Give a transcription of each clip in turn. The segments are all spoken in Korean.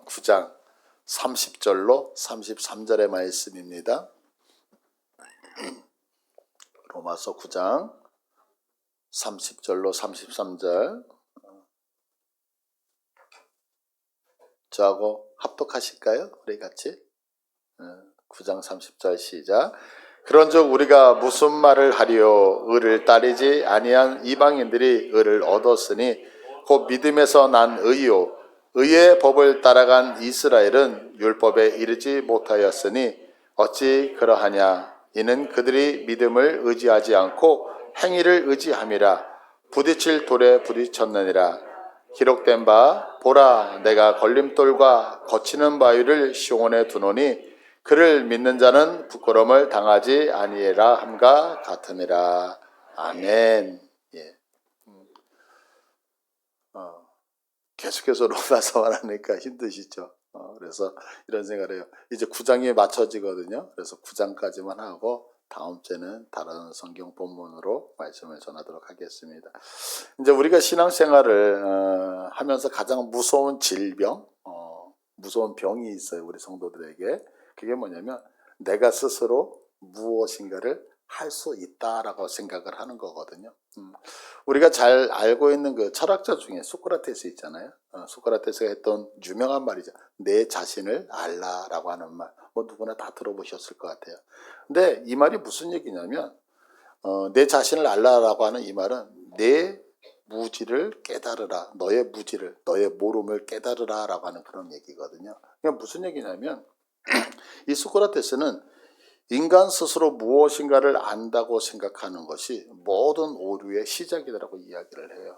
9장 30절로 33절의 말씀입니다. 로마서 9장 30절로 33절. 저하고 합독하실까요? 우리 같이 9장 30절 시작. 그런즉 우리가 무슨 말을 하리요? 의를 따르지 아니한 이방인들이 의를 얻었으니 곧 믿음에서 난 의요 의의 법을 따라간 이스라엘은 율법에 이르지 못하였으니 어찌 그러하냐? 이는 그들이 믿음을 의지하지 않고 행위를 의지함이라. 부딪힐 돌에 부딪혔느니라. 기록된 바 보라 내가 걸림돌과 거치는 바위를 시온에 두노니 그를 믿는 자는 부끄러움을 당하지 아니하리라 함과 같으니라. 아멘. 예. 계속해서 로마서 말하니까 힘드시죠. 그래서 이런 생각을 해요. 이제 9장이 맞춰지거든요. 그래서 9장까지만 하고 다음 주에는 다른 성경 본문으로 말씀을 전하도록 하겠습니다. 이제 우리가 신앙생활을 하면서 가장 무서운 질병, 무서운 병이 있어요. 우리 성도들에게. 그게 뭐냐면 내가 스스로 무엇인가를 할 수 있다라고 생각을 하는 거거든요. 우리가 잘 알고 있는 그 철학자 중에 소크라테스 있잖아요. 소크라테스가 했던 유명한 말이죠. 내 자신을 알라라고 하는 말. 뭐 누구나 다 들어보셨을 것 같아요. 근데 이 말이 무슨 얘기냐면 내 자신을 알라라고 하는 이 말은 내 무지를 깨달으라. 너의 무지를, 너의 모름을 깨달으라라고 하는 그런 얘기거든요. 그러니까 무슨 얘기냐면 이 소크라테스는 인간 스스로 무엇인가를 안다고 생각하는 것이 모든 오류의 시작이라고 이야기를 해요.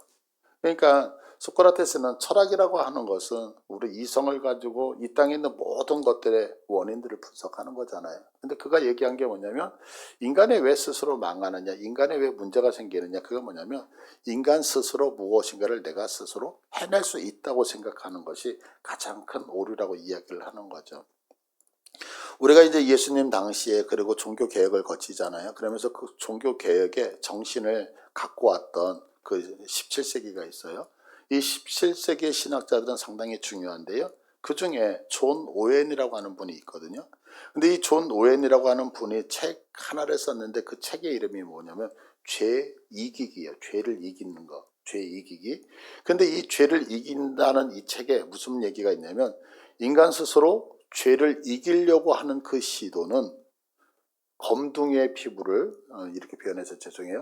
그러니까 소크라테스는 철학이라고 하는 것은 우리 이성을 가지고 이 땅에 있는 모든 것들의 원인들을 분석하는 거잖아요. 근데 그가 얘기한 게 뭐냐면 인간이 왜 스스로 망하느냐, 인간에 왜 문제가 생기느냐, 그건 뭐냐면 인간 스스로 무엇인가를 내가 스스로 해낼 수 있다고 생각하는 것이 가장 큰 오류라고 이야기를 하는 거죠. 우리가 이제 예수님 당시에 그리고 종교 개혁을 거치잖아요. 그러면서 그 종교 개혁의 정신을 갖고 왔던 그 17세기가 있어요. 이 17세기의 신학자들은 상당히 중요한데요. 그 중에 존 오웬이라고 하는 분이 있거든요. 근데 이 존 오웬이라고 하는 분이 책 하나를 썼는데 그 책의 이름이 뭐냐면 죄 이기기예요. 죄를 이기는 거. 죄 이기기. 근데 이 죄를 이긴다는 이 책에 무슨 얘기가 있냐면 인간 스스로 죄를 이기려고 하는 그 시도는 검둥이의 피부를 이렇게 표현해서 죄송해요.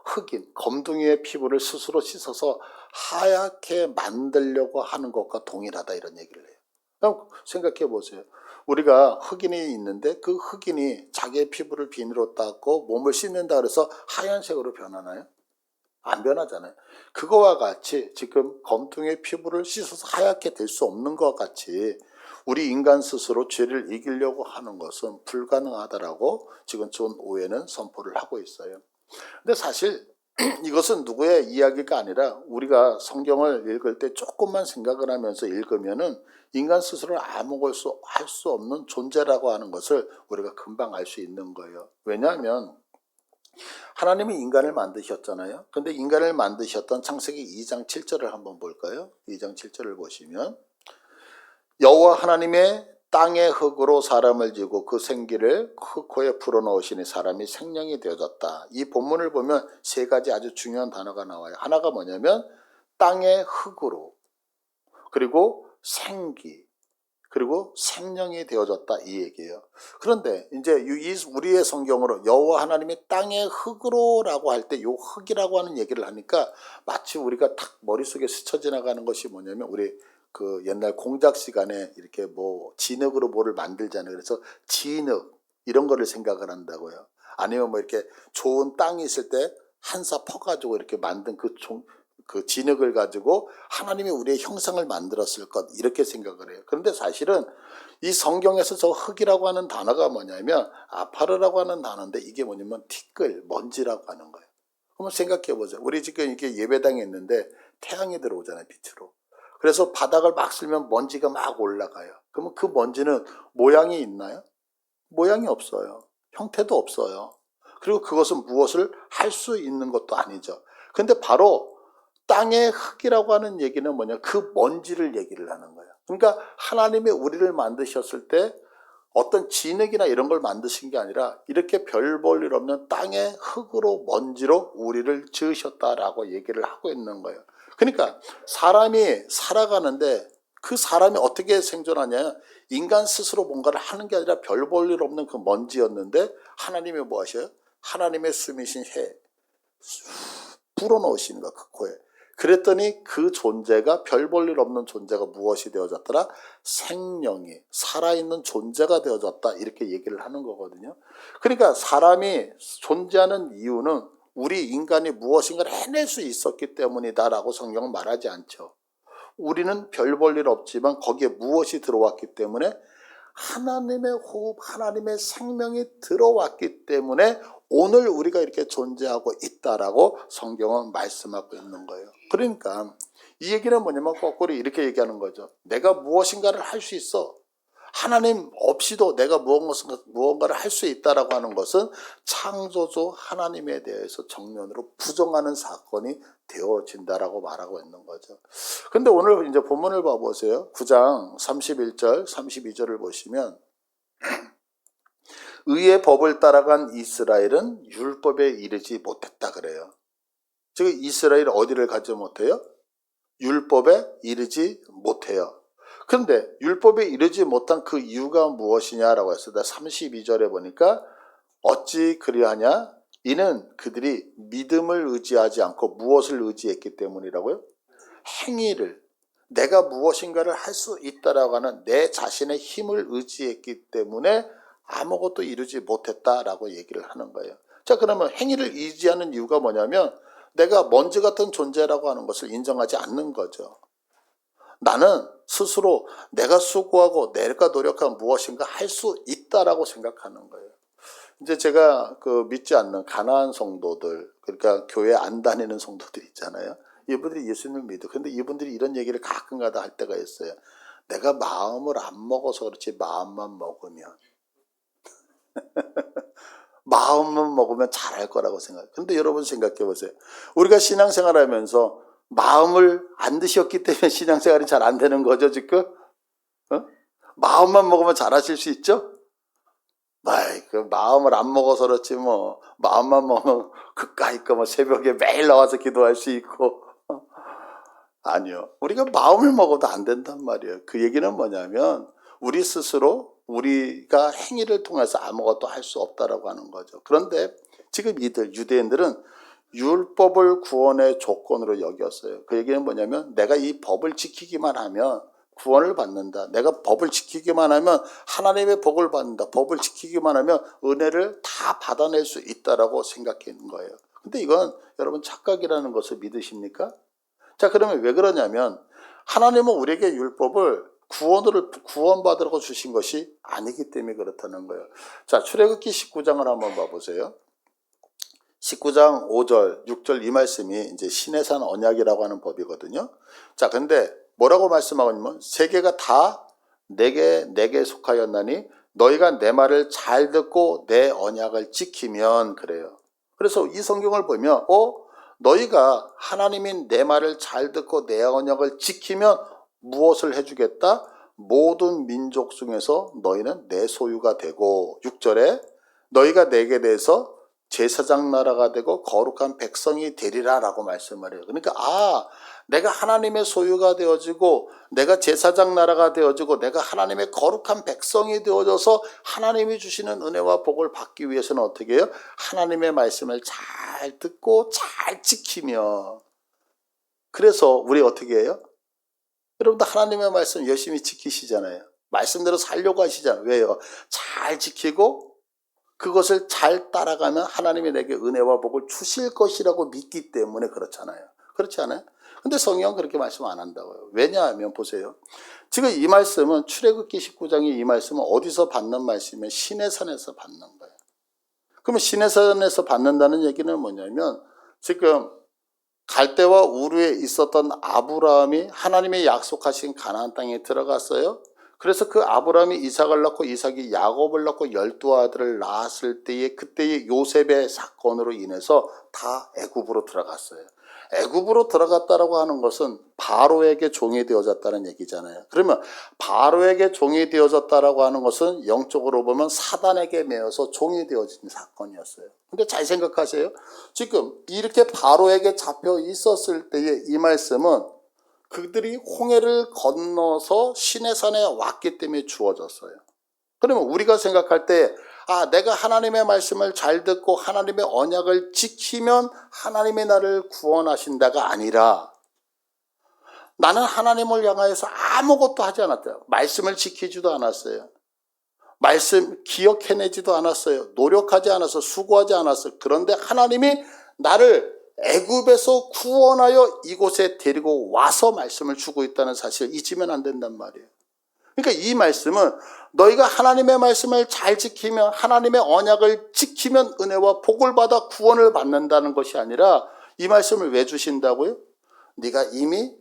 흑인, 검둥이의 피부를 스스로 씻어서 하얗게 만들려고 하는 것과 동일하다 이런 얘기를 해요. 그럼 생각해 보세요. 우리가 흑인이 있는데 그 흑인이 자기의 피부를 비누로 닦고 몸을 씻는다 그래서 하얀색으로 변하나요? 안 변하잖아요. 그거와 같이 지금 검둥이의 피부를 씻어서 하얗게 될 수 없는 것 같이 우리 인간 스스로 죄를 이기려고 하는 것은 불가능하다라고 지금 존 오웬은 선포를 하고 있어요. 근데 사실 이것은 누구의 이야기가 아니라 우리가 성경을 읽을 때 조금만 생각을 하면서 읽으면은 인간 스스로 아무것도 할 수 없는 존재라고 하는 것을 우리가 금방 알 수 있는 거예요. 왜냐하면 하나님이 인간을 만드셨잖아요. 근데 인간을 만드셨던 창세기 2장 7절을 한번 볼까요? 2장 7절을 보시면 여호와 하나님의 땅의 흙으로 사람을 지고 그 생기를 흙코에 불어넣으시니 사람이 생명이 되어졌다. 이 본문을 보면 세 가지 아주 중요한 단어가 나와요. 하나가 뭐냐면 땅의 흙으로, 그리고 생기, 그리고 생명이 되어졌다 이 얘기예요. 그런데 이제 우리의 성경으로 여호와 하나님이 땅의 흙으로라고 할 때 이 흙이라고 하는 얘기를 하니까 마치 우리가 탁 머릿속에 스쳐 지나가는 것이 뭐냐면 우리 그 옛날 공작 시간에 이렇게 뭐 진흙으로 뭐를 만들잖아요. 그래서 진흙 이런 거를 생각을 한다고요. 아니면 뭐 이렇게 좋은 땅이 있을 때 한사 퍼가지고 이렇게 만든 그 진흙을 가지고 하나님이 우리의 형상을 만들었을 것 이렇게 생각을 해요. 그런데 사실은 이 성경에서 저 흙이라고 하는 단어가 뭐냐면 아파르라고 하는 단어인데 이게 뭐냐면 티끌, 먼지라고 하는 거예요. 한번 생각해 보세요. 우리 지금 이렇게 예배당에 있는데 태양이 들어오잖아요, 빛으로. 그래서 바닥을 막 쓸면 먼지가 막 올라가요. 그러면 그 먼지는 모양이 있나요? 모양이 없어요. 형태도 없어요. 그리고 그것은 무엇을 할 수 있는 것도 아니죠. 근데 바로 땅의 흙이라고 하는 얘기는 뭐냐? 그 먼지를 얘기를 하는 거예요. 그러니까 하나님이 우리를 만드셨을 때 어떤 진흙이나 이런 걸 만드신 게 아니라 이렇게 별 볼 일 없는 땅의 흙으로 먼지로 우리를 지으셨다라고 얘기를 하고 있는 거예요. 그러니까 사람이 살아가는데 그 사람이 어떻게 생존하냐, 인간 스스로 뭔가를 하는 게 아니라 별 볼 일 없는 그 먼지였는데 하나님이 뭐 하셔요? 하나님의 숨이신 해 불어넣으시는 거야, 그 코에. 그랬더니 그 존재가 별 볼 일 없는 존재가 무엇이 되어졌더라? 생명이 살아있는 존재가 되어졌다, 이렇게 얘기를 하는 거거든요. 그러니까 사람이 존재하는 이유는 우리 인간이 무엇인가를 해낼 수 있었기 때문이다 라고 성경은 말하지 않죠. 우리는 별 볼 일 없지만 거기에 무엇이 들어왔기 때문에, 하나님의 호흡, 하나님의 생명이 들어왔기 때문에 오늘 우리가 이렇게 존재하고 있다라고 성경은 말씀하고 있는 거예요. 그러니까 이 얘기는 뭐냐면 거꾸로 이렇게 얘기하는 거죠. 내가 무엇인가를 할 수 있어. 하나님 없이도 내가 무언가를 할 수 있다라고 하는 것은 창조주 하나님에 대해서 정면으로 부정하는 사건이 되어진다라고 말하고 있는 거죠. 근데 오늘 이제 본문을 봐보세요. 9장 31절, 32절을 보시면 의의 법을 따라간 이스라엘은 율법에 이르지 못했다 그래요. 즉 이스라엘 어디를 가지 못해요? 율법에 이르지 못해요. 그런데 율법에 이르지 못한 그 이유가 무엇이냐라고 했을 때 32절에 보니까 어찌 그리하냐? 이는 그들이 믿음을 의지하지 않고 무엇을 의지했기 때문이라고요? 행위를, 내가 무엇인가를 할 수 있다라고 하는 내 자신의 힘을 의지했기 때문에 아무것도 이루지 못했다라고 얘기를 하는 거예요. 자, 그러면 행위를 의지하는 이유가 뭐냐면 내가 먼지 같은 존재라고 하는 것을 인정하지 않는 거죠. 나는 스스로 내가 수고하고 내가 노력한 무엇인가 할 수 있다라고 생각하는 거예요. 이제 제가 그 믿지 않는 가난한 성도들, 그러니까 교회 안 다니는 성도들 있잖아요. 이분들이 예수님을 믿어. 근데 이분들이 이런 얘기를 가끔가다 할 때가 있어요. 내가 마음을 안 먹어서 그렇지 마음만 먹으면 마음만 먹으면 잘할 거라고 생각해요. 근데 여러분 생각해 보세요. 우리가 신앙생활하면서 마음을 안 드셨기 때문에 신앙생활이 잘 안 되는 거죠, 지금? 마음만 먹으면 잘하실 수 있죠? 그 마음을 안 먹어서 그렇지 뭐 마음만 먹으면 그까이까 뭐 새벽에 매일 나와서 기도할 수 있고. 아니요, 우리가 마음을 먹어도 안 된단 말이에요. 그 얘기는 뭐냐면 우리 스스로 우리가 행위를 통해서 아무것도 할 수 없다라고 하는 거죠. 그런데 지금 이들 유대인들은 율법을 구원의 조건으로 여겼어요. 그 얘기는 뭐냐면 내가 이 법을 지키기만 하면 구원을 받는다. 내가 법을 지키기만 하면 하나님의 복을 받는다. 법을 지키기만 하면 은혜를 다 받아낼 수 있다라고 생각하는 거예요. 근데 이건 여러분 착각이라는 것을 믿으십니까? 자, 그러면 왜 그러냐면 하나님은 우리에게 율법을 구원받으라고 주신 것이 아니기 때문에 그렇다는 거예요. 자, 출애굽기 19장을 한번 봐보세요. 19장 5절, 6절 이 말씀이 이제 시내산 언약이라고 하는 법이거든요. 자, 근데 뭐라고 말씀하고 있냐면 세계가 다 내게 속하였나니 너희가 내 말을 잘 듣고 내 언약을 지키면 그래요. 그래서 이 성경을 보면 너희가 하나님인 내 말을 잘 듣고 내 언약을 지키면 무엇을 해주겠다? 모든 민족 중에서 너희는 내 소유가 되고 6절에 너희가 내게 대해서 제사장 나라가 되고 거룩한 백성이 되리라 라고 말씀을 해요. 그러니까 내가 하나님의 소유가 되어지고 내가 제사장 나라가 되어지고 내가 하나님의 거룩한 백성이 되어져서 하나님이 주시는 은혜와 복을 받기 위해서는 어떻게 해요? 하나님의 말씀을 잘 듣고 잘 지키며. 그래서 우리 어떻게 해요? 여러분들 하나님의 말씀 열심히 지키시잖아요. 말씀대로 살려고 하시잖아요. 왜요? 잘 지키고 그것을 잘 따라가면 하나님이 내게 은혜와 복을 주실 것이라고 믿기 때문에 그렇잖아요. 그렇지 않아요? 근데 성경은 그렇게 말씀 안 한다고요. 왜냐하면 보세요. 지금 이 말씀은 출애굽기 19장의 이 말씀은 어디서 받는 말씀이면 시내산에서 받는 거예요. 그러면 시내산에서 받는다는 얘기는 뭐냐면 지금 갈대와 우르에 있었던 아브라함이 하나님의 약속하신 가나안 땅에 들어갔어요. 그래서 그 아브라함이 이삭을 낳고 이삭이 야곱을 낳고 12아들을 낳았을 때에 그때의 요셉의 사건으로 인해서 다 애굽으로 들어갔어요. 애굽으로 들어갔다라고 하는 것은 바로에게 종이 되어졌다는 얘기잖아요. 그러면 바로에게 종이 되어졌다라고 하는 것은 영적으로 보면 사단에게 매여서 종이 되어진 사건이었어요. 근데 잘 생각하세요. 지금 이렇게 바로에게 잡혀 있었을 때의 이 말씀은 그들이 홍해를 건너서 시내산에 왔기 때문에 주어졌어요. 그러면 우리가 생각할 때 내가 하나님의 말씀을 잘 듣고 하나님의 언약을 지키면 하나님이 나를 구원하신다가 아니라 나는 하나님을 향하여서 아무것도 하지 않았대요. 말씀을 지키지도 않았어요. 말씀 기억해내지도 않았어요. 노력하지 않아서 수고하지 않았어요. 그런데 하나님이 나를 애굽에서 구원하여 이곳에 데리고 와서 말씀을 주고 있다는 사실을 잊으면 안 된단 말이에요. 그러니까 이 말씀은 너희가 하나님의 말씀을 잘 지키면 하나님의 언약을 지키면 은혜와 복을 받아 구원을 받는다는 것이 아니라 이 말씀을 왜 주신다고요? 네가 이미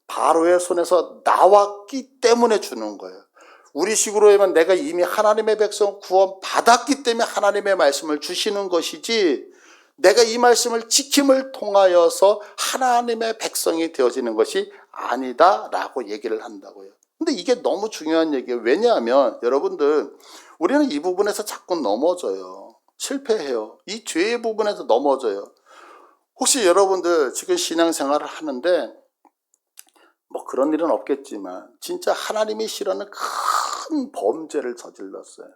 바로의 손에서 나왔기 때문에 주는 거예요. 우리 식으로 하면 내가 이미 하나님의 백성 구원 받았기 때문에 하나님의 말씀을 주시는 것이지 내가 이 말씀을 지킴을 통하여서 하나님의 백성이 되어지는 것이 아니다라고 얘기를 한다고요. 근데 이게 너무 중요한 얘기예요. 왜냐하면 여러분들 우리는 이 부분에서 자꾸 넘어져요. 실패해요. 이 죄의 부분에서 넘어져요. 혹시 여러분들 지금 신앙생활을 하는데 뭐 그런 일은 없겠지만 진짜 하나님이 싫어하는 큰 범죄를 저질렀어요.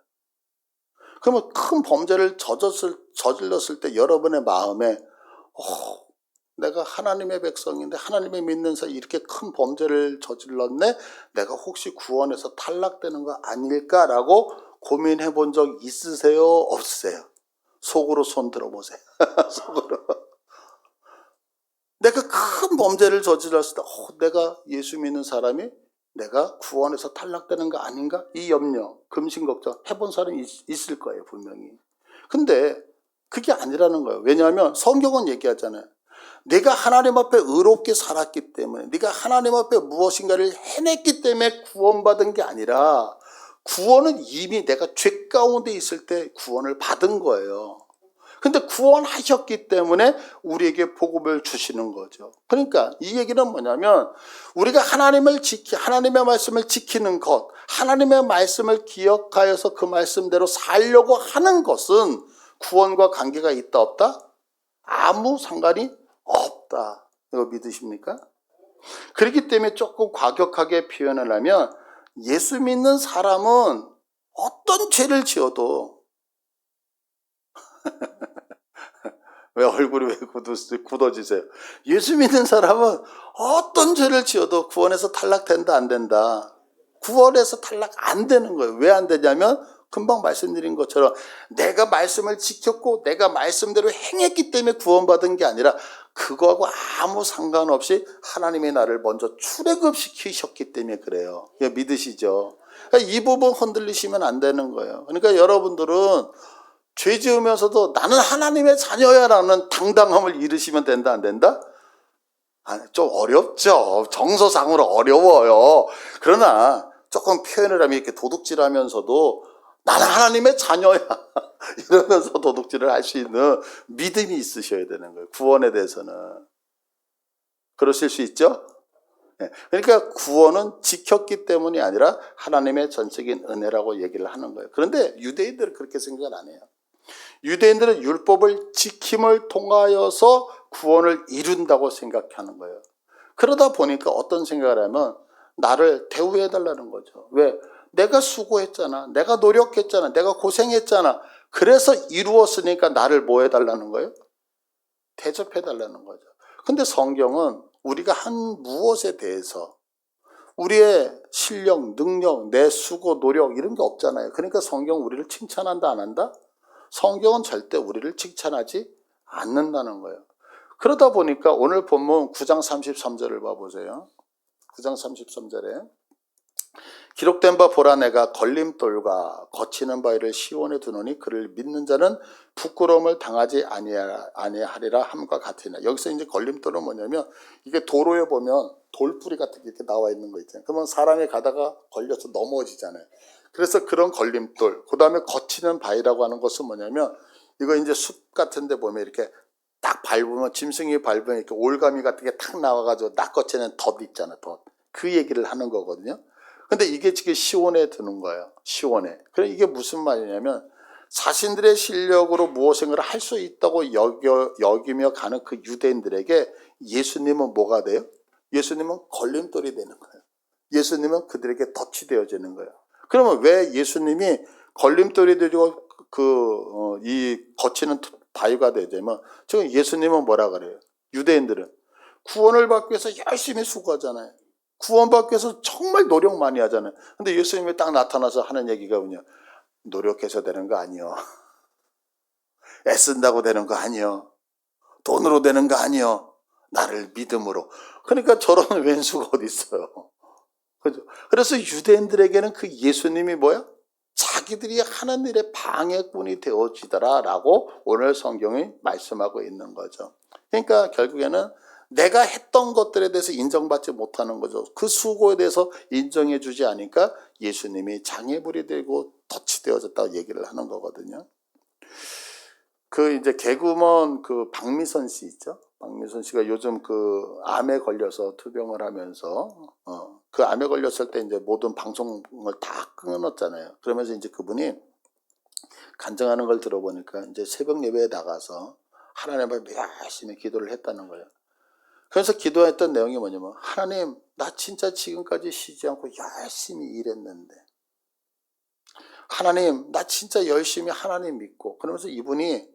그러면 큰 범죄를 저질렀을 때 여러분의 마음에 내가 하나님의 백성인데 하나님의 믿는 사이 이렇게 큰 범죄를 저질렀네? 내가 혹시 구원에서 탈락되는 거 아닐까라고 고민해 본 적 있으세요? 없으세요? 속으로 손 들어보세요. 속으로. 내가 큰 범죄를 저질렀을 때 내가 예수 믿는 사람이 내가 구원에서 탈락되는 거 아닌가? 이 염려, 금신 걱정 해본 사람이 있을 거예요, 분명히. 근데 그게 아니라는 거예요. 왜냐하면 성경은 얘기하잖아요. 네가 하나님 앞에 의롭게 살았기 때문에 네가 하나님 앞에 무엇인가를 해냈기 때문에 구원받은 게 아니라 구원은 이미 내가 죄 가운데 있을 때 구원을 받은 거예요. 근데 구원하셨기 때문에 우리에게 복음을 주시는 거죠. 그러니까 이 얘기는 뭐냐면 우리가 하나님의 말씀을 지키는 것, 하나님의 말씀을 기억하여서 그 말씀대로 살려고 하는 것은 구원과 관계가 있다 없다? 아무 상관이 없다. 이거 믿으십니까? 그렇기 때문에 조금 과격하게 표현을 하면 예수 믿는 사람은 어떤 죄를 지어도 왜 얼굴이 왜 굳어지세요? 예수 믿는 사람은 어떤 죄를 지어도 구원에서 탈락된다 안 된다. 구원에서 탈락 안 되는 거예요. 왜 안 되냐면 금방 말씀드린 것처럼 내가 말씀을 지켰고 내가 말씀대로 행했기 때문에 구원받은 게 아니라 그거하고 아무 상관없이 하나님이 나를 먼저 출애굽시키셨기 때문에 그래요. 믿으시죠? 그러니까 이 부분 흔들리시면 안 되는 거예요. 그러니까 여러분들은 죄 지으면서도 나는 하나님의 자녀야라는 당당함을 잃으시면 된다 안 된다? 좀 어렵죠. 정서상으로 어려워요. 그러나 조금 표현을 하면 이렇게 도둑질하면서도 나는 하나님의 자녀야 이러면서 도둑질을 할 수 있는 믿음이 있으셔야 되는 거예요. 구원에 대해서는. 그러실 수 있죠? 그러니까 구원은 지켰기 때문이 아니라 하나님의 전적인 은혜라고 얘기를 하는 거예요. 그런데 유대인들은 그렇게 생각을 안 해요. 유대인들은 율법을 지킴을 통하여서 구원을 이룬다고 생각하는 거예요. 그러다 보니까 어떤 생각을 하면 나를 대우해달라는 거죠. 왜? 내가 수고했잖아. 내가 노력했잖아. 내가 고생했잖아. 그래서 이루었으니까 나를 뭐 해달라는 거예요? 대접해달라는 거죠. 근데 성경은 우리가 한 무엇에 대해서 우리의 실력, 능력, 내 수고, 노력 이런 게 없잖아요. 그러니까 성경 우리를 칭찬한다 안 한다? 성경은 절대 우리를 칭찬하지 않는다는 거예요. 그러다 보니까 오늘 본문 9장 33절을 봐보세요. 9장 33절에 기록된 바 보라 내가 걸림돌과 거치는 바위를 시온에 두노니 그를 믿는 자는 부끄러움을 당하지 아니하리라 함과 같으나. 여기서 이제 걸림돌은 뭐냐면 이게 도로에 보면 돌뿌리 같은 게 이렇게 나와 있는 거 있잖아요. 그러면 사람이 가다가 걸려서 넘어지잖아요. 그래서 그런 걸림돌, 그 다음에 거치는 바위라고 하는 것은 뭐냐면 이거 이제 숲 같은 데 보면 이렇게 딱 밟으면, 짐승이 밟으면 이렇게 올가미 같은 게 탁 나와가지고 낚아채는 덫 있잖아, 덫. 그 얘기를 하는 거거든요. 근데 이게 지금 시온에 드는 거예요. 시온에. 그럼 이게 무슨 말이냐면, 자신들의 실력으로 무엇인가를 할 수 있다고 여기며 가는 그 유대인들에게 예수님은 뭐가 돼요? 예수님은 걸림돌이 되는 거예요. 예수님은 그들에게 덫이 되어지는 거예요. 그러면 왜 예수님이 걸림돌이 되고 이 거치는 바위가 되냐면, 지금 예수님은 뭐라 그래요? 유대인들은 구원을 받기 위해서 열심히 수고하잖아요. 구원받기 위해서 정말 노력 많이 하잖아요. 근데 예수님이 딱 나타나서 하는 얘기가 뭐냐? 노력해서 되는 거 아니요. 애쓴다고 되는 거 아니요. 돈으로 되는 거 아니요. 나를 믿음으로. 그러니까 저런 왼수가 어디 있어요. 그죠? 그래서 유대인들에게는 그 예수님이 뭐야? 자기들이 하는 일의 방해꾼이 되어지더라라고 오늘 성경이 말씀하고 있는 거죠. 그러니까 결국에는 내가 했던 것들에 대해서 인정받지 못하는 거죠. 그 수고에 대해서 인정해 주지 않으니까 예수님이 장애물이 되고 덫이 되어졌다고 얘기를 하는 거거든요. 이제 개그우먼 박미선 씨 있죠? 박미선 씨가 요즘 암에 걸려서 투병을 하면서, 그 암에 걸렸을 때 이제 모든 방송을 다 끊었잖아요. 그러면서 이제 그분이 간증하는 걸 들어보니까 이제 새벽 예배에 나가서 하나님 앞에 열심히 기도를 했다는 거예요. 그래서 기도했던 내용이 뭐냐면, 하나님, 나 진짜 지금까지 쉬지 않고 열심히 일했는데, 하나님, 나 진짜 열심히 하나님 믿고, 그러면서 이분이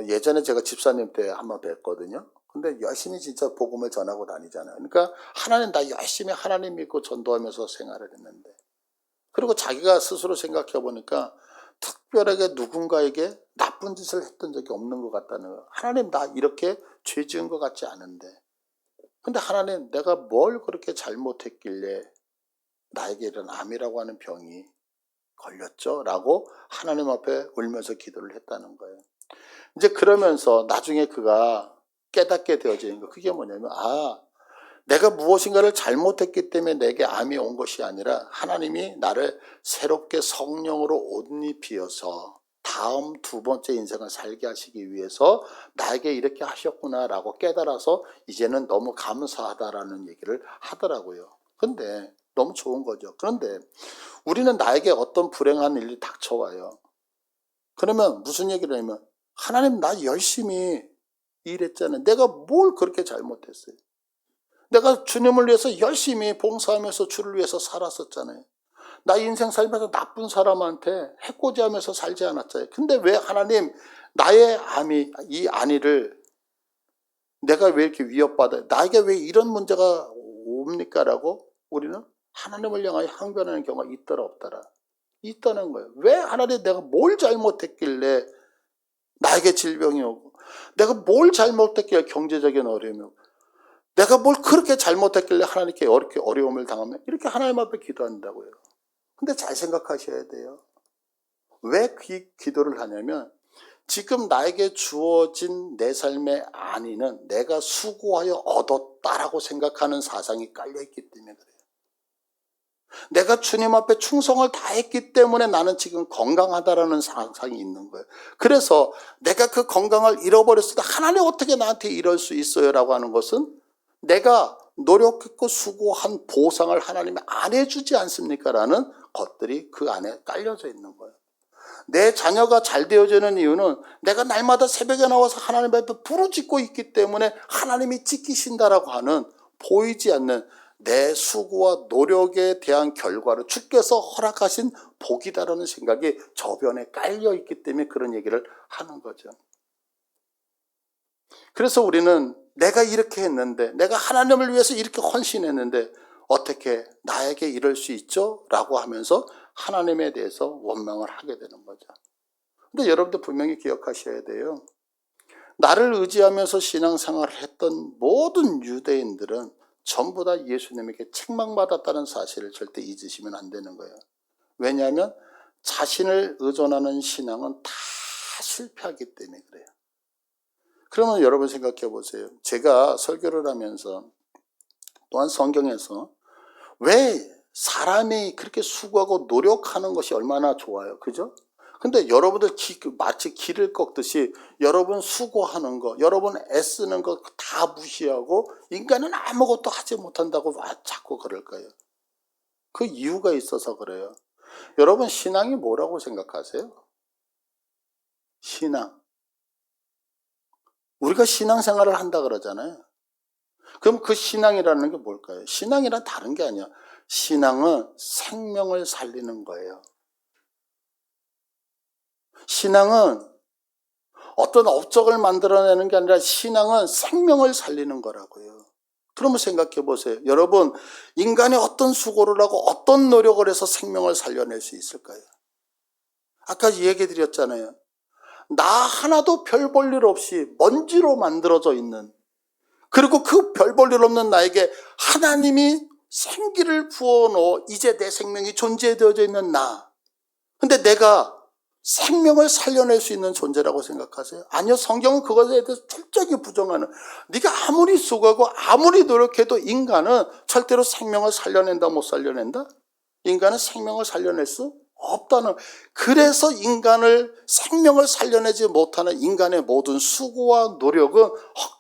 예전에 제가 집사님 때 한번 뵀거든요. 근데 열심히 진짜 복음을 전하고 다니잖아요. 그러니까 하나님, 나 열심히 하나님 믿고 전도하면서 생활을 했는데, 그리고 자기가 스스로 생각해 보니까 특별하게 누군가에게 나쁜 짓을 했던 적이 없는 것 같다는 거예요. 하나님, 나 이렇게 죄 지은 것 같지 않은데, 근데 하나님, 내가 뭘 그렇게 잘못했길래 나에게 이런 암이라고 하는 병이 걸렸죠? 라고 하나님 앞에 울면서 기도를 했다는 거예요. 이제 그러면서 나중에 그가 깨닫게 되어지는 거, 그게 뭐냐면, 내가 무엇인가를 잘못했기 때문에 내게 암이 온 것이 아니라 하나님이 나를 새롭게 성령으로 옷 입히어서 다음 두 번째 인생을 살게 하시기 위해서 나에게 이렇게 하셨구나라고 깨달아서 이제는 너무 감사하다라는 얘기를 하더라고요. 근데 너무 좋은 거죠. 그런데 우리는 나에게 어떤 불행한 일이 닥쳐와요. 그러면 무슨 얘기를 하냐면, 하나님, 나 열심히 일했잖아요. 내가 뭘 그렇게 잘못했어요? 내가 주님을 위해서 열심히 봉사하면서 주를 위해서 살았었잖아요. 나 인생 살면서 나쁜 사람한테 해코지하면서 살지 않았잖아요. 근데 왜 하나님, 나의 이 안위를 내가 왜 이렇게 위협받아요? 나에게 왜 이런 문제가 옵니까? 라고 우리는 하나님을 향하여 항변하는 경우가 있더라 없더라? 있다는 거예요. 왜 하나님, 내가 뭘 잘못했길래 나에게 질병이 오고, 내가 뭘 잘못했길래 경제적인 어려움이 오고, 내가 뭘 그렇게 잘못했길래 하나님께 이렇게 어려움을 당하면, 이렇게 하나님 앞에 기도한다고요. 근데 잘 생각하셔야 돼요. 왜 기도를 하냐면, 지금 나에게 주어진 내 삶의 안위는 내가 수고하여 얻었다라고 생각하는 사상이 깔려있기 때문에 그래요. 내가 주님 앞에 충성을 다했기 때문에 나는 지금 건강하다라는 상상이 있는 거예요. 그래서 내가 그 건강을 잃어버렸을 때 하나님 어떻게 나한테 이럴 수 있어요? 라고 하는 것은 내가 노력했고 수고한 보상을 하나님이 안 해주지 않습니까? 라는 것들이 그 안에 깔려져 있는 거예요. 내 자녀가 잘 되어지는 이유는 내가 날마다 새벽에 나와서 하나님 앞에 부르짖고 있기 때문에 하나님이 지키신다라고 하는 보이지 않는 내 수고와 노력에 대한 결과를 주께서 허락하신 복이다라는 생각이 저변에 깔려 있기 때문에 그런 얘기를 하는 거죠. 그래서 우리는 내가 이렇게 했는데, 내가 하나님을 위해서 이렇게 헌신했는데 어떻게 나에게 이럴 수 있죠? 라고 하면서 하나님에 대해서 원망을 하게 되는 거죠. 근데 여러분들 분명히 기억하셔야 돼요. 나를 의지하면서 신앙생활을 했던 모든 유대인들은 전부 다 예수님에게 책망받았다는 사실을 절대 잊으시면 안 되는 거예요. 왜냐하면 자신을 의존하는 신앙은 다 실패하기 때문에 그래요. 그러면 여러분 생각해 보세요. 제가 설교를 하면서 또한 성경에서 왜 사람이 그렇게 수고하고 노력하는 것이 얼마나 좋아요. 그죠? 근데 여러분들 마치 길을 꺾듯이 여러분 수고하는 거, 여러분 애쓰는 거 다 무시하고 인간은 아무것도 하지 못한다고 자꾸 그럴 거예요. 그 이유가 있어서 그래요. 여러분 신앙이 뭐라고 생각하세요? 신앙. 우리가 신앙생활을 한다 그러잖아요. 그럼 그 신앙이라는 게 뭘까요? 신앙이란 다른 게 아니야. 신앙은 생명을 살리는 거예요. 신앙은 어떤 업적을 만들어내는 게 아니라 신앙은 생명을 살리는 거라고요. 그러면 생각해 보세요. 여러분, 인간이 어떤 수고를 하고 어떤 노력을 해서 생명을 살려낼 수 있을까요? 아까 얘기 드렸잖아요. 나 하나도 별 볼 일 없이 먼지로 만들어져 있는, 그리고 그 별 볼 일 없는 나에게 하나님이 생기를 부어놓어 이제 내 생명이 존재되어져 있는 나. 근데 내가 생명을 살려낼 수 있는 존재라고 생각하세요? 아니요, 성경은 그것에 대해서 철저히 부정하는, 네가 아무리 수고하고 아무리 노력해도 인간은 절대로 생명을 살려낸다 못 살려낸다? 인간은 생명을 살려낼 수 없다는, 그래서 생명을 살려내지 못하는 인간의 모든 수고와 노력은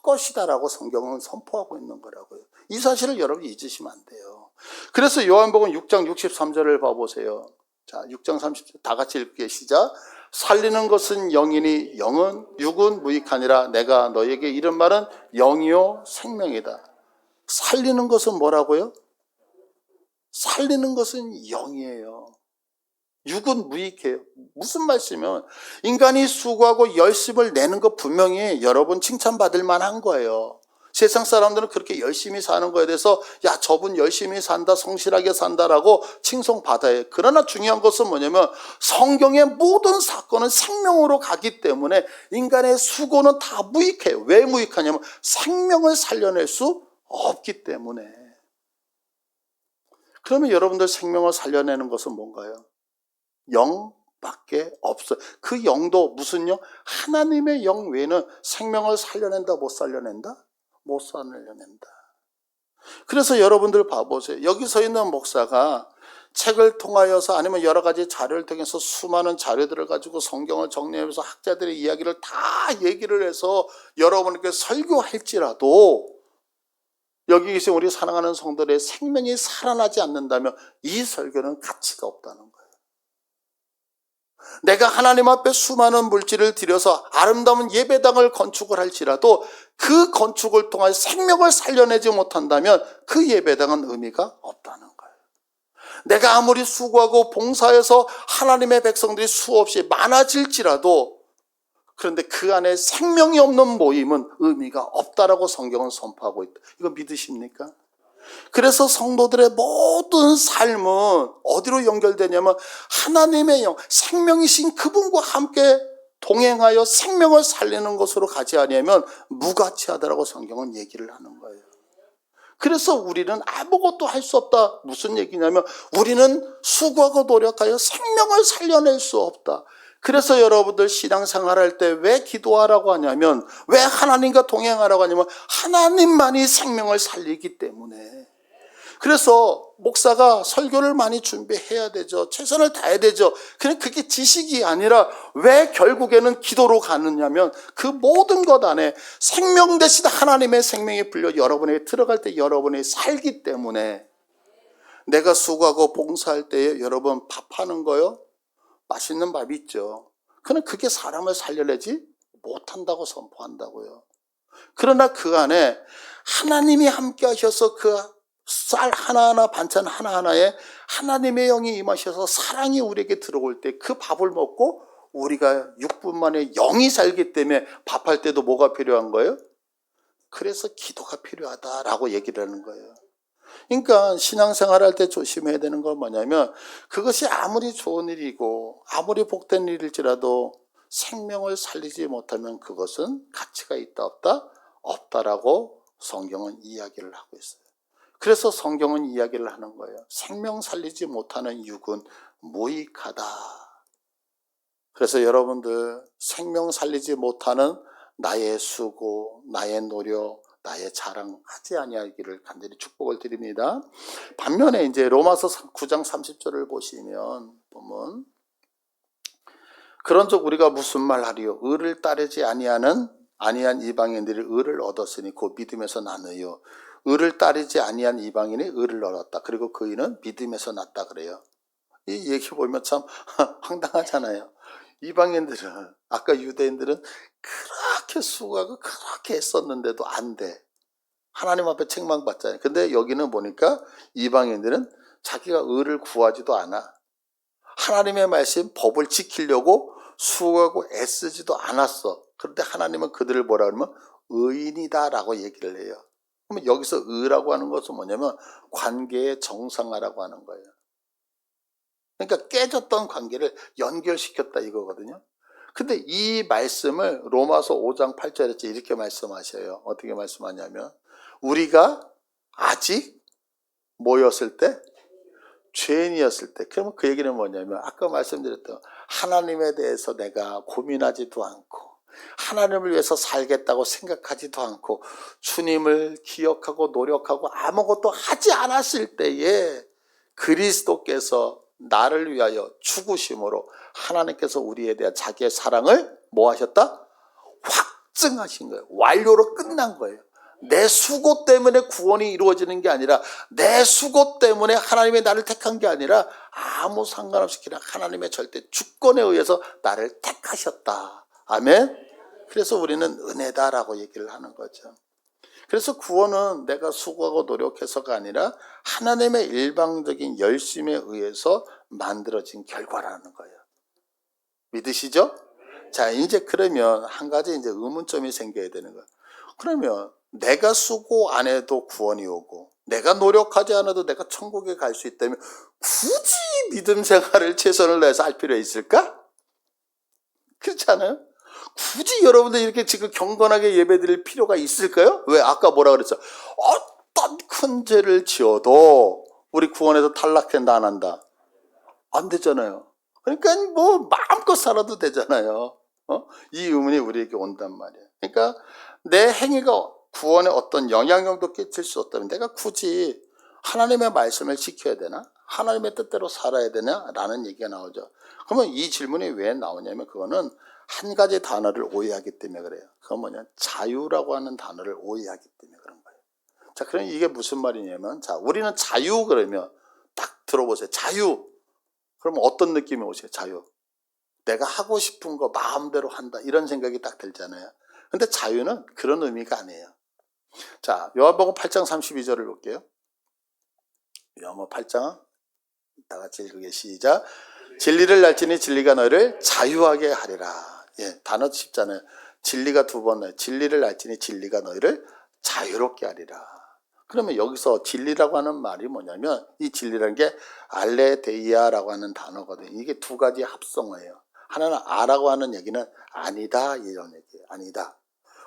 헛것이다라고 성경은 선포하고 있는 거라고요. 이 사실을 여러분이 잊으시면 안 돼요. 그래서 요한복음 6장 63절을 봐보세요. 자, 6장 30절 다 같이 읽게 시작. 살리는 것은 영이니 영은 육은 무익하니라. 내가 너에게 이른 말은 영이요 생명이다. 살리는 것은 뭐라고요? 살리는 것은 영이에요. 육은 무익해요. 무슨 말씀이면 인간이 수고하고 열심을 내는 것 분명히 여러분 칭찬받을 만한 거예요. 세상 사람들은 그렇게 열심히 사는 거에 대해서 야, 저분 열심히 산다, 성실하게 산다라고 칭송받아요. 그러나 중요한 것은 뭐냐면 성경의 모든 사건은 생명으로 가기 때문에 인간의 수고는 다 무익해요. 왜 무익하냐면 생명을 살려낼 수 없기 때문에. 그러면 여러분들 생명을 살려내는 것은 뭔가요? 영밖에 없어요. 그 영도 무슨 영? 하나님의 영 외에는 생명을 살려낸다, 못 살려낸다? 못 살려낸다. 그래서 여러분들 봐보세요. 여기 서 있는 목사가 책을 통하여서 아니면 여러 가지 자료를 통해서 수많은 자료들을 가지고 성경을 정리하면서 학자들의 이야기를 다 얘기를 해서 여러분에게 설교할지라도 여기 계신 우리 사랑하는 성도들의 생명이 살아나지 않는다면 이 설교는 가치가 없다는 거예요. 내가 하나님 앞에 수많은 물질을 들여서 아름다운 예배당을 건축을 할지라도 그 건축을 통해 생명을 살려내지 못한다면 그 예배당은 의미가 없다는 거예요. 내가 아무리 수고하고 봉사해서 하나님의 백성들이 수없이 많아질지라도 그런데 그 안에 생명이 없는 모임은 의미가 없다라고 성경은 선포하고 있다. 이거 믿으십니까? 그래서 성도들의 모든 삶은 어디로 연결되냐면 하나님의 영, 생명이신 그분과 함께 동행하여 생명을 살리는 것으로 가지 아니하면 무가치하다라고 성경은 얘기를 하는 거예요. 그래서 우리는 아무것도 할 수 없다. 무슨 얘기냐면 우리는 수고하고 노력하여 생명을 살려낼 수 없다. 그래서 여러분들 신앙생활할 때 왜 기도하라고 하냐면, 왜 하나님과 동행하라고 하냐면 하나님만이 생명을 살리기 때문에. 그래서 목사가 설교를 많이 준비해야 되죠. 최선을 다해야 되죠. 그게 지식이 아니라 왜 결국에는 기도로 가느냐면 그 모든 것 안에 생명 대신 하나님의 생명이 풀려 여러분에게 들어갈 때 여러분이 살기 때문에. 내가 수고하고 봉사할 때에 여러분 밥하는 거요? 맛있는 밥 있죠. 그게 사람을 살려내지 못한다고 선포한다고요. 그러나 그 안에 하나님이 함께 하셔서 그 쌀 하나하나 반찬 하나하나에 하나님의 영이 임하셔서 사랑이 우리에게 들어올 때 그 밥을 먹고 우리가 6분 만에 영이 살기 때문에 밥할 때도 뭐가 필요한 거예요? 그래서 기도가 필요하다라고 얘기를 하는 거예요. 그러니까 신앙생활 할 때 조심해야 되는 건 뭐냐면 그것이 아무리 좋은 일이고 아무리 복된 일일지라도 생명을 살리지 못하면 그것은 가치가 있다 없다? 없다라고 성경은 이야기를 하고 있어요. 그래서 성경은 이야기를 하는 거예요. 생명 살리지 못하는 육은 무익하다. 그래서 여러분들 생명 살리지 못하는 나의 수고, 나의 노력, 나의 자랑하지 아니하기를 간절히 축복을 드립니다. 반면에 이제 로마서 9장 30절을 보시면 그런즉 우리가 무슨 말하리요? 의를 따르지 아니한 이방인들이 의를 얻었으니 곧 믿음에서 나느요. 의를 따르지 아니한 이방인이 의를 얻었다. 그리고 그 의는 믿음에서 났다 그래요. 이 얘기 보면 참 황당하잖아요. 이방인들은, 아까 유대인들은 그렇게 수고하고 그렇게 했었는데도 안 돼. 하나님 앞에 책망받잖아요. 근데 여기는 보니까 이방인들은 자기가 의를 구하지도 않아. 하나님의 말씀, 법을 지키려고 수고하고 애쓰지도 않았어. 그런데 하나님은 그들을 뭐라 그러면 의인이다라고 얘기를 해요. 그러면 여기서 의라고 하는 것은 뭐냐면 관계의 정상화라고 하는 거예요. 그러니까 깨졌던 관계를 연결시켰다 이거거든요. 근데 이 말씀을 로마서 5장 8절에 이렇게 말씀하셔요. 어떻게 말씀하냐면 우리가 아직 뭐였을 때? 죄인이었을 때. 그러면 그 얘기는 뭐냐면 아까 말씀드렸던 하나님에 대해서 내가 고민하지도 않고 하나님을 위해서 살겠다고 생각하지도 않고 주님을 기억하고 노력하고 아무것도 하지 않았을 때에 그리스도께서 나를 위하여 죽으심으로 하나님께서 우리에 대한 자기의 사랑을 뭐 하셨다? 확증하신 거예요. 완료로 끝난 거예요. 내 수고 때문에 구원이 이루어지는 게 아니라 내 수고 때문에 하나님이 나를 택한 게 아니라 아무 상관없이 그냥 하나님의 절대 주권에 의해서 나를 택하셨다. 아멘. 그래서 우리는 은혜다라고 얘기를 하는 거죠. 그래서 구원은 내가 수고하고 노력해서가 아니라 하나님의 일방적인 열심에 의해서 만들어진 결과라는 거예요. 믿으시죠? 자, 이제 그러면 한 가지 이제 의문점이 생겨야 되는 거예요. 그러면 내가 수고 안 해도 구원이 오고 내가 노력하지 않아도 내가 천국에 갈 수 있다면 굳이 믿음 생활을 최선을 다해서 할 필요 있을까? 그렇지 않아요? 굳이 여러분들 이렇게 지금 경건하게 예배드릴 필요가 있을까요? 왜? 아까 뭐라 그랬어? 어떤 큰 죄를 지어도 우리 구원에서 탈락된다 안 한다? 안 되잖아요. 그러니까 뭐 마음껏 살아도 되잖아요. 이 의문이 우리에게 온단 말이에요. 그러니까 내 행위가 구원에 어떤 영향력도 끼칠 수 없다면 내가 굳이 하나님의 말씀을 지켜야 되나? 하나님의 뜻대로 살아야 되나? 라는 얘기가 나오죠. 그러면 이 질문이 왜 나오냐면 그거는 한 가지 단어를 오해하기 때문에 그래요. 그건 뭐냐? 자유라고 하는 단어를 오해하기 때문에 그런 거예요. 자, 그럼 이게 무슨 말이냐면, 자, 우리는 자유 그러면 딱 들어보세요. 자유. 그럼 어떤 느낌이 오세요? 자유. 내가 하고 싶은 거 마음대로 한다. 이런 생각이 딱 들잖아요. 근데 자유는 그런 의미가 아니에요. 자, 요한복음 8장 32절을 볼게요. 요한복음 8장 다 같이 읽으게 시작. 진리를 알지니 진리가 너희를 자유하게 하리라. 예, 단어 쉽잖아요. 진리가 두 번 나와요. 진리를 알지니 진리가 너희를 자유롭게 하리라. 그러면 여기서 진리라고 하는 말이 뭐냐면 이 진리라는 게 알레데이아라고 하는 단어거든요. 이게 두 가지 합성어예요. 하나는 아라고 하는 얘기는 아니다 이런 얘기예요. 아니다.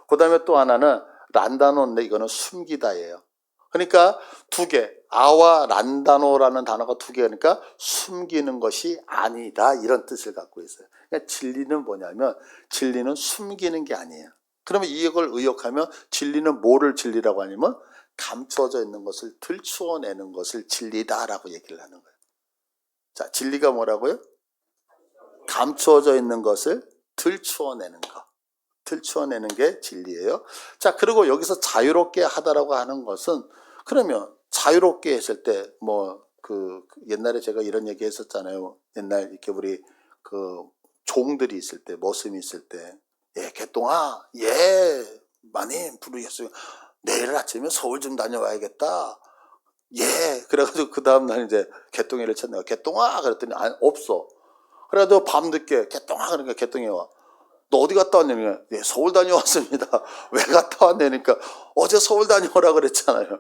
그 다음에 또 하나는 란다노인데 이거는 숨기다예요. 그러니까 두 개, 아와 란다노라는 단어가 두 개니까 숨기는 것이 아니다 이런 뜻을 갖고 있어요. 그러니까 진리는 뭐냐면 진리는 숨기는 게 아니에요. 그러면 이걸 의역하면 진리는 뭐를 진리라고 하냐면 감추어져 있는 것을 들추어내는 것을 진리다라고 얘기를 하는 거예요. 자, 진리가 뭐라고요? 감추어져 있는 것을 들추어내는 것. 들추어내는 게 진리예요. 자, 그리고 여기서 자유롭게 하다라고 하는 것은 그러면 자유롭게 했을 때 옛날에 제가 이런 얘기 했었잖아요. 옛날 이렇게 우리 종들이 있을 때, 머슴이 있을 때, 예, 개똥아, 예, 마님 부르셨어요. 내일 아침에 서울 좀 다녀와야겠다. 예, 그래가지고 그 다음날 이제 개똥이를 찾는 거야. 개똥아, 그랬더니 없어. 그래도 밤늦게 개똥아, 그러니까 개똥이 와. 너 어디 갔다 왔냐니까, 예, 서울 다녀왔습니다. 왜 갔다 왔냐니까, 어제 서울 다녀오라 그랬잖아요.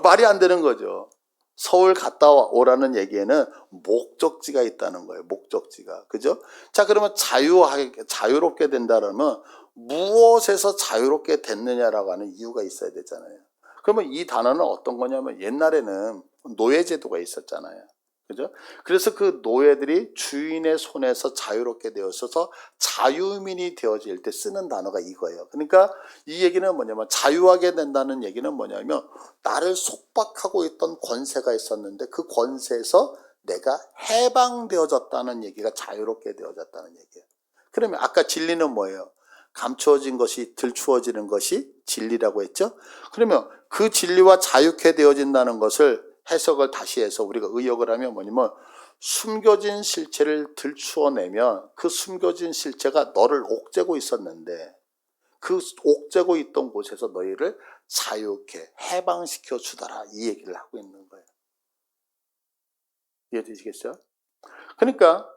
말이 안 되는 거죠. 서울 갔다 오라는 얘기에는 목적지가 있다는 거예요. 목적지가. 그죠? 자, 그러면 자유롭게 된다면 무엇에서 자유롭게 됐느냐라고 하는 이유가 있어야 되잖아요. 그러면 이 단어는 어떤 거냐면 옛날에는 노예제도가 있었잖아요. 그죠? 그래서 그 노예들이 주인의 손에서 자유롭게 되어서 자유민이 되어질 때 쓰는 단어가 이거예요. 그러니까 이 얘기는 뭐냐면 자유하게 된다는 얘기는 뭐냐면 나를 속박하고 있던 권세가 있었는데 그 권세에서 내가 해방되어졌다는 얘기가 자유롭게 되어졌다는 얘기예요. 그러면 아까 진리는 뭐예요? 감추어진 것이 들추어지는 것이 진리라고 했죠? 그러면 그 진리와 자유케 되어진다는 것을 해석을 다시 해서 우리가 의역을 하면 뭐냐면 숨겨진 실체를 들추어내면 그 숨겨진 실체가 너를 옥죄고 있었는데 그 옥죄고 있던 곳에서 너희를 자유케 해방시켜 주더라, 이 얘기를 하고 있는 거예요. 이해되시겠어요? 그러니까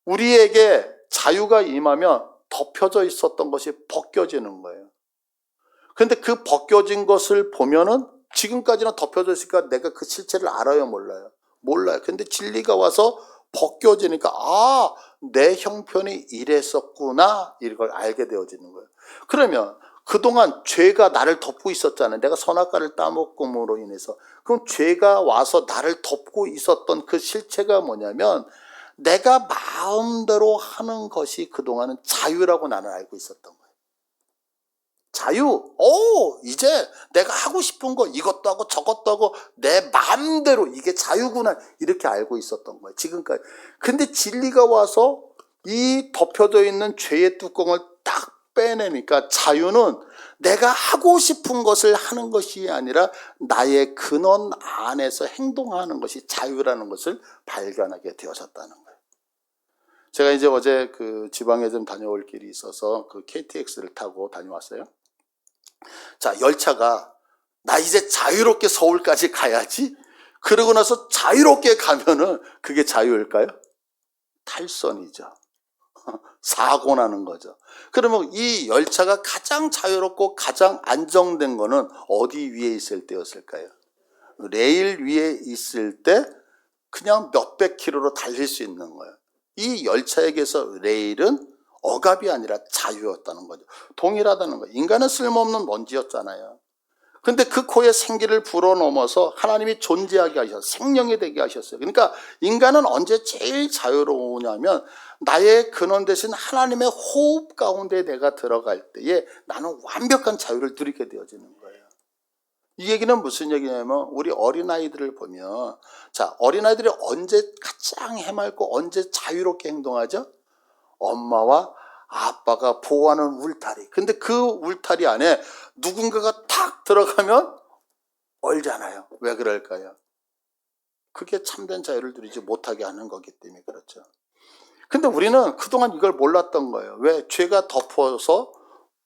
우리에게 자유가 임하면 덮여져 있었던 것이 벗겨지는 거예요. 그런데 그 벗겨진 것을 보면은 지금까지는 덮여져 있으니까 내가 그 실체를 알아요, 몰라요? 몰라요. 근데 진리가 와서 벗겨지니까 아, 내 형편이 이랬었구나, 이걸 알게 되어지는 거예요. 그러면 그동안 죄가 나를 덮고 있었잖아요. 내가 선악과를 따먹음으로 인해서. 그럼 죄가 와서 나를 덮고 있었던 그 실체가 뭐냐면 내가 마음대로 하는 것이 그동안은 자유라고 나는 알고 있었던 거예요. 자유. 이제 내가 하고 싶은 거 이것도 하고 저것도 하고 내 마음대로 이게 자유구나, 이렇게 알고 있었던 거예요, 지금까지. 근데 진리가 와서 이 덮여져 있는 죄의 뚜껑을 딱 빼내니까 자유는 내가 하고 싶은 것을 하는 것이 아니라 나의 근원 안에서 행동하는 것이 자유라는 것을 발견하게 되어졌다는 거예요. 제가 이제 어제 그 지방에 좀 다녀올 길이 있어서 그 KTX를 타고 다녀왔어요. 자, 열차가 나 이제 자유롭게 서울까지 가야지, 그러고 나서 자유롭게 가면은 그게 자유일까요? 탈선이죠. 사고 나는 거죠. 그러면 이 열차가 가장 자유롭고 가장 안정된 거는 어디 위에 있을 때였을까요? 레일 위에 있을 때 그냥 몇백 킬로로 달릴 수 있는 거예요. 이 열차에게서 레일은 억압이 아니라 자유였다는 거죠. 동일하다는 거예요. 인간은 쓸모없는 먼지였잖아요. 근데 그 코에 생기를 불어넣어서 하나님이 존재하게 하셨어요. 생명이 되게 하셨어요. 그러니까 인간은 언제 제일 자유로우냐면 나의 근원 대신 하나님의 호흡 가운데 내가 들어갈 때에 나는 완벽한 자유를 누리게 되어지는 거예요. 이 얘기는 무슨 얘기냐면 우리 어린아이들을 보면, 자, 어린아이들이 언제 가장 해맑고 언제 자유롭게 행동하죠? 엄마와 아빠가 보호하는 울타리. 근데 그 울타리 안에 누군가가 탁 들어가면 얼잖아요. 왜 그럴까요? 그게 참된 자유를 누리지 못하게 하는 거기 때문에 그렇죠. 근데 우리는 그동안 이걸 몰랐던 거예요. 왜? 죄가 덮어서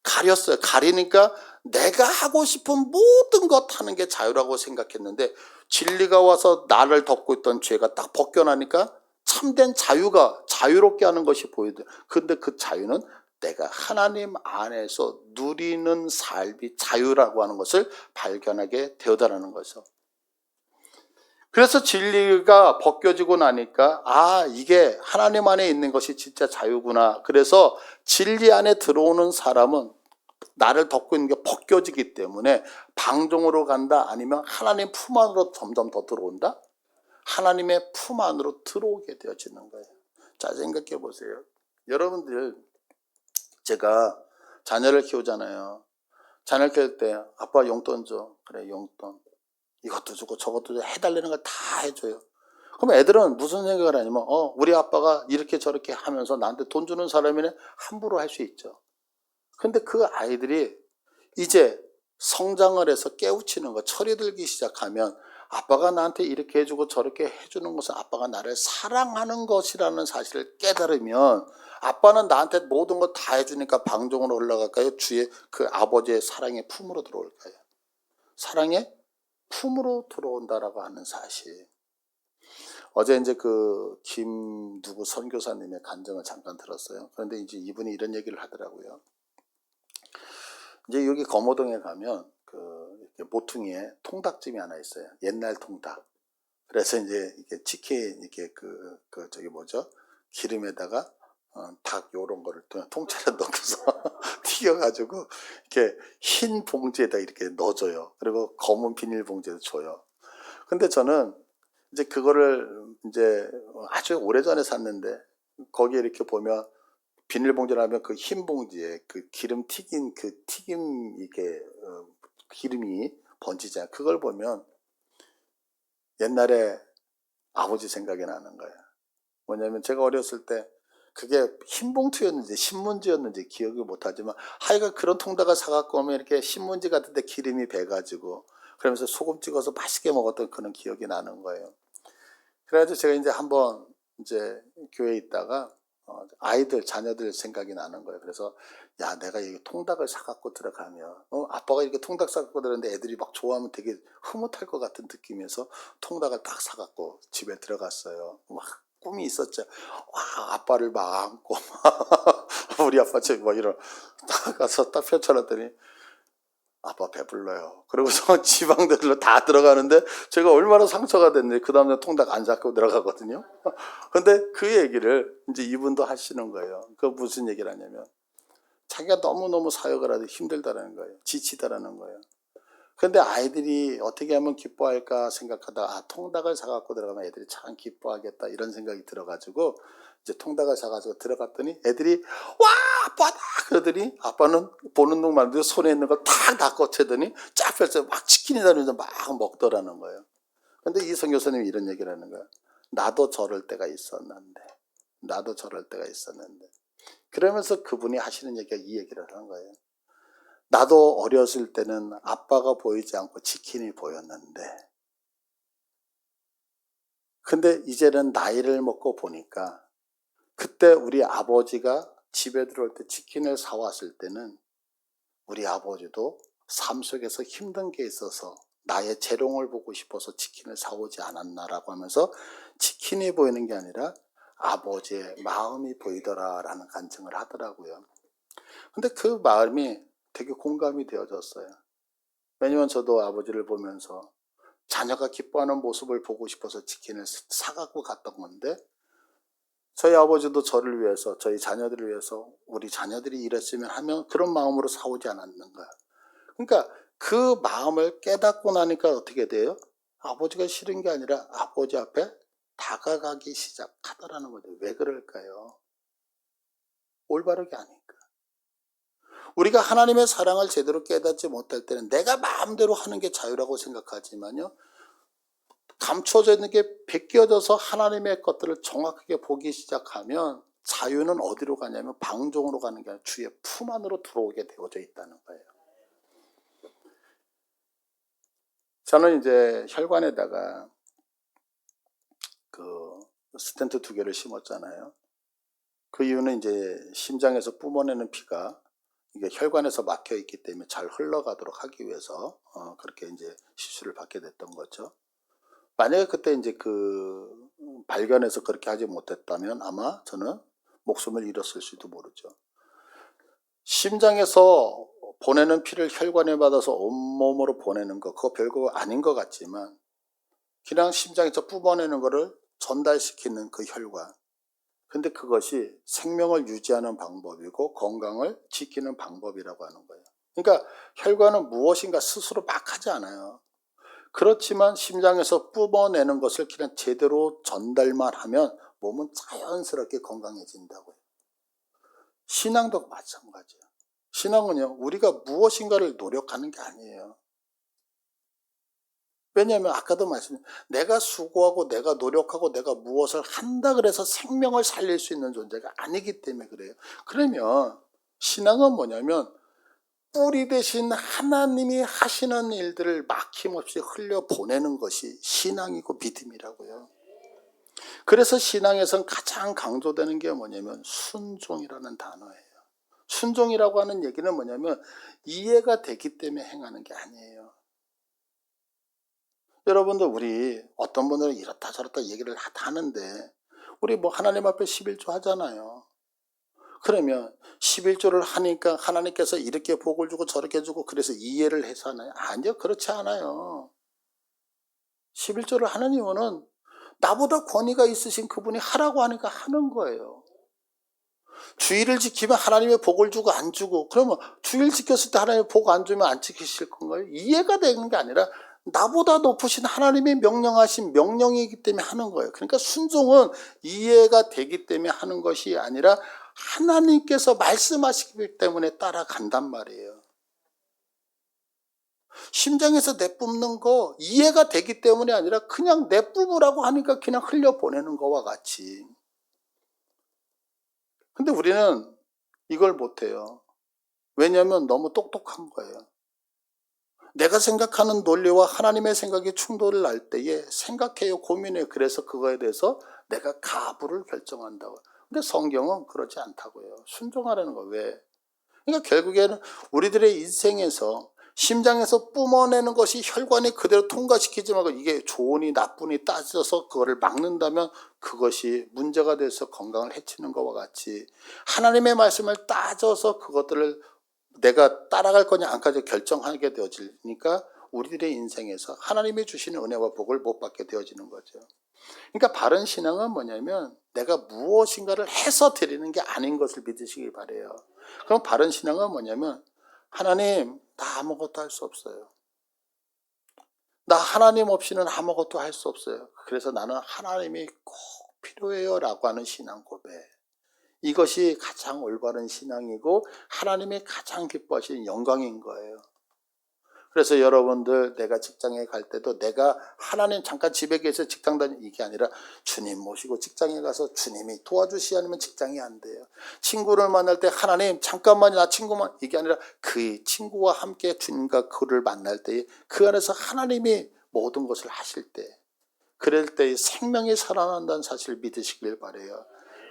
가렸어요. 가리니까 내가 하고 싶은 모든 것 하는 게 자유라고 생각했는데 진리가 와서 나를 덮고 있던 죄가 딱 벗겨나니까 참된 자유가, 자유롭게 하는 것이 보이더라고요. 근데 그 자유는 내가 하나님 안에서 누리는 삶이 자유라고 하는 것을 발견하게 되어다라는 거죠. 그래서 진리가 벗겨지고 나니까 아, 이게 하나님 안에 있는 것이 진짜 자유구나. 그래서 진리 안에 들어오는 사람은 나를 덮고 있는 게 벗겨지기 때문에 방종으로 간다, 아니면 하나님 품 안으로 점점 더 들어온다? 하나님의 품 안으로 들어오게 되어지는 거예요. 자, 생각해 보세요. 여러분들, 제가 자녀를 키우잖아요. 자녀를 키울 때 아빠 용돈 줘. 그래, 용돈. 이것도 주고 저것도 주고 해달라는 걸 다 해줘요. 그럼 애들은 무슨 생각을 하냐면 우리 아빠가 이렇게 저렇게 하면서 나한테 돈 주는 사람이네, 함부로 할 수 있죠. 근데 그 아이들이 이제 성장을 해서 깨우치는 거, 철이 들기 시작하면 아빠가 나한테 이렇게 해주고 저렇게 해주는 것은 아빠가 나를 사랑하는 것이라는 사실을 깨달으면 아빠는 나한테 모든 거 다 해주니까 방종으로 올라갈까요? 주의 그 아버지의 사랑의 품으로 들어올까요? 사랑의 품으로 들어온다라고 하는 사실. 어제 이제 그 김 누구 선교사님의 간증을 잠깐 들었어요. 그런데 이제 이분이 이런 얘기를 하더라고요. 이제 여기 검호동에 가면 그 이렇게 모퉁이에 통닭집이 하나 있어요. 옛날 통닭. 그래서 이제 이렇게 치킨 이렇게 그 저기 뭐죠? 기름에다가 닭 요런 거를 통째로 넣어서 튀겨가지고 이렇게 흰 봉지에다 이렇게 넣어줘요. 그리고 검은 비닐 봉지에도 줘요. 근데 저는 이제 그거를 이제 아주 오래전에 샀는데 거기에 이렇게 보면 비닐봉지라면 그 흰 봉지에 그 기름 튀긴 그 튀김 이게 기름이 번지잖아요. 그걸 보면 옛날에 아버지 생각이 나는 거예요. 뭐냐면 제가 어렸을 때 그게 흰봉투였는지 신문지였는지 기억을 못하지만 하여간 그런 통닭을 사갖고 오면 이렇게 신문지 같은데 기름이 배가지고 그러면서 소금 찍어서 맛있게 먹었던 그런 기억이 나는 거예요. 그래가지고 제가 이제 한번 이제 교회에 있다가 아이들 자녀들 생각이 나는 거예요. 그래서 야, 내가 이 통닭을 사갖고 들어가면 아빠가 이렇게 통닭 사갖고 들었는데 애들이 막 좋아하면 되게 흐뭇할 것 같은 느낌에서 통닭을 딱 사갖고 집에 들어갔어요. 막 꿈이 있었죠. 와, 아빠를 막 안고 우리 아빠처럼 뭐 이런 딱 가서 딱 펼쳐놨더니 아빠 배불러요. 그러고서 지방들로 다 들어가는데 제가 얼마나 상처가 됐는지 그 다음날 통닭 안 잡고 들어가거든요. 근데 그 얘기를 이제 이분도 하시는 거예요. 그 무슨 얘기를 하냐면 자기가 너무너무 사역을 하기 힘들다라는 거예요. 지치다라는 거예요. 근데 아이들이 어떻게 하면 기뻐할까 생각하다가 통닭을 사갖고 들어가면 애들이 참 기뻐하겠다 이런 생각이 들어가지고 이제 통닭을 사가지고 들어갔더니 애들이 와 아빠다 그러더니 아빠는 보는 둥만 손에 있는 걸 탁 다 꺼채더니 쫙 펼쳐 막 치킨이다 이러면서 막 먹더라는 거예요. 근데 이 선교사님이 이런 얘기를 하는 거예요. 나도 저럴 때가 있었는데 그러면서 그분이 하시는 얘기가 이 얘기를 하는 거예요. 나도 어렸을 때는 아빠가 보이지 않고 치킨이 보였는데 근데 이제는 나이를 먹고 보니까 그때 우리 아버지가 집에 들어올 때 치킨을 사왔을 때는 우리 아버지도 삶 속에서 힘든 게 있어서 나의 재롱을 보고 싶어서 치킨을 사오지 않았나라고 하면서 치킨이 보이는 게 아니라 아버지의 마음이 보이더라라는 간증을 하더라고요. 근데 그 마음이 되게 공감이 되어졌어요. 왜냐면 저도 아버지를 보면서 자녀가 기뻐하는 모습을 보고 싶어서 치킨을 사갖고 갔던 건데 저희 아버지도 저를 위해서 저희 자녀들을 위해서 우리 자녀들이 이랬으면 하면 그런 마음으로 사오지 않았는가. 그러니까 그 마음을 깨닫고 나니까 어떻게 돼요? 아버지가 싫은 게 아니라 아버지 앞에 다가가기 시작하더라는 거죠. 왜 그럴까요? 올바르게 아니까. 우리가 하나님의 사랑을 제대로 깨닫지 못할 때는 내가 마음대로 하는 게 자유라고 생각하지만요. 감춰져 있는 게 벗겨져서 하나님의 것들을 정확하게 보기 시작하면 자유는 어디로 가냐면 방종으로 가는 게 아니라 주의 품 안으로 들어오게 되어져 있다는 거예요. 저는 이제 혈관에다가 그 스텐트 2개를 심었잖아요. 그 이유는 이제 심장에서 뿜어내는 피가 이게 혈관에서 막혀 있기 때문에 잘 흘러가도록 하기 위해서 그렇게 이제 시술을 받게 됐던 거죠. 만약에 그때 이제 그 발견해서 그렇게 하지 못했다면 아마 저는 목숨을 잃었을 수도 모르죠. 심장에서 보내는 피를 혈관에 받아서 온몸으로 보내는 거 그거 별거 아닌 것 같지만 그냥 심장에서 뿜어내는 거를 전달시키는 그 혈관. 근데 그것이 생명을 유지하는 방법이고 건강을 지키는 방법이라고 하는 거예요. 그러니까 혈관은 무엇인가 스스로 막 하지 않아요. 그렇지만 심장에서 뿜어내는 것을 그냥 제대로 전달만 하면 몸은 자연스럽게 건강해진다고요. 신앙도 마찬가지예요. 신앙은요, 우리가 무엇인가를 노력하는 게 아니에요. 왜냐하면 아까도 말씀드린 내가 수고하고 내가 노력하고 내가 무엇을 한다 그래서 생명을 살릴 수 있는 존재가 아니기 때문에 그래요. 그러면 신앙은 뭐냐면 뿌리 대신 하나님이 하시는 일들을 막힘없이 흘려보내는 것이 신앙이고 믿음이라고요. 그래서 신앙에선 가장 강조되는 게 뭐냐면 순종이라는 단어예요. 순종이라고 하는 얘기는 뭐냐면 이해가 되기 때문에 행하는 게 아니에요. 여러분들 우리 어떤 분들은 이렇다 저렇다 얘기를 하는데 우리 뭐 하나님 앞에 11조 하잖아요. 그러면 11조를 하니까 하나님께서 이렇게 복을 주고 저렇게 주고 그래서 이해를 해서 하나요? 아니요, 그렇지 않아요. 11조를 하는 이유는 나보다 권위가 있으신 그분이 하라고 하니까 하는 거예요. 주일을 지키면 하나님의 복을 주고 안 주고 그러면 주일 지켰을 때 하나님의 복 안 주면 안 지키실 건가요? 이해가 되는 게 아니라 나보다 높으신 하나님이 명령하신 명령이기 때문에 하는 거예요. 그러니까 순종은 이해가 되기 때문에 하는 것이 아니라 하나님께서 말씀하시기 때문에 따라간단 말이에요. 심장에서 내뿜는 거 이해가 되기 때문이 아니라 그냥 내뿜으라고 하니까 그냥 흘려보내는 거와 같이. 근데 우리는 이걸 못해요. 왜냐하면 너무 똑똑한 거예요. 내가 생각하는 논리와 하나님의 생각이 충돌을 날 때에 생각해요, 고민해요. 그래서 그거에 대해서 내가 가부를 결정한다고. 근데 성경은 그렇지 않다고요. 순종하라는 거. 왜? 그러니까 결국에는 우리들의 인생에서 심장에서 뿜어내는 것이 혈관이 그대로 통과시키지 말고 이게 좋으니 나쁘니 따져서 그거를 막는다면 그것이 문제가 돼서 건강을 해치는 것과 같이 하나님의 말씀을 따져서 그것들을 내가 따라갈 거냐 안 가져 결정하게 되어지니까 우리들의 인생에서 하나님이 주시는 은혜와 복을 못 받게 되어지는 거죠. 그러니까 바른 신앙은 뭐냐면 내가 무엇인가를 해서 드리는 게 아닌 것을 믿으시기 바래요. 그럼 바른 신앙은 뭐냐면 하나님 나 아무것도 할 수 없어요. 나 하나님 없이는 아무것도 할 수 없어요. 그래서 나는 하나님이 꼭 필요해요 라고 하는 신앙 고백. 이것이 가장 올바른 신앙이고 하나님이 가장 기뻐하시는 영광인 거예요. 그래서 여러분들 내가 직장에 갈 때도 내가 하나님 잠깐 집에 계셔 직장 다니 이게 아니라 주님 모시고 직장에 가서 주님이 도와주시지 않으면 직장이 안 돼요. 친구를 만날 때 하나님 잠깐만 나 친구만 이게 아니라 그 친구와 함께 주님과 그를 만날 때 그 안에서 하나님이 모든 것을 하실 때 그럴 때 생명이 살아난다는 사실을 믿으시길 바라요.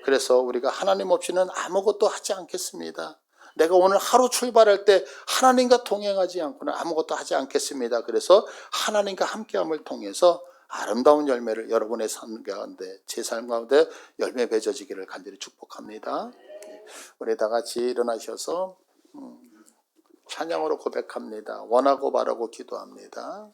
그래서 우리가 하나님 없이는 아무것도 하지 않겠습니다. 내가 오늘 하루 출발할 때 하나님과 동행하지 않고는 아무것도 하지 않겠습니다. 그래서 하나님과 함께함을 통해서 아름다운 열매를 여러분의 삶 가운데 제 삶 가운데 열매 맺어지기를 간절히 축복합니다. 우리 다 같이 일어나셔서 찬양으로 고백합니다. 원하고 바라고 기도합니다.